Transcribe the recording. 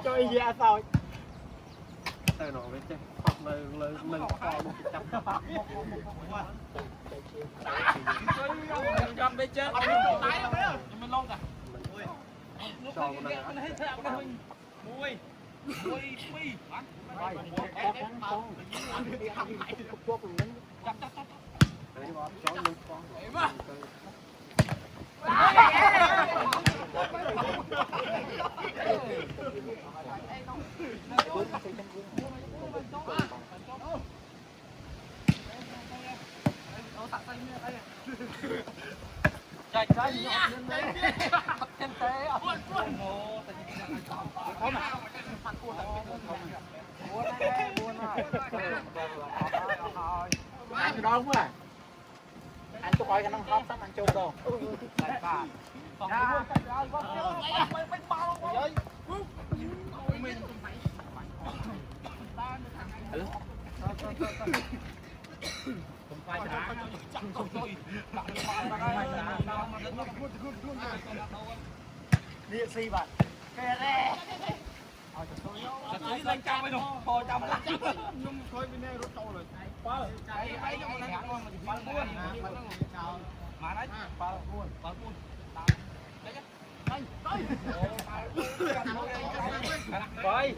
cho ý ra sao tay nó với chứ hoặc lời cầm bên trên mình lâu cả cho con này mui mui chạy chạy nhọn lên đấy chân té à anh đâu quá anh cho coi cái năng hot sắp anh trông đâu điện xì bạn kè re lên trăm mới được thôi trăm nhưng thôi bên đây rút trâu rồi quá rồi cái trong này mà buôn mà đấy buôn đấy rồi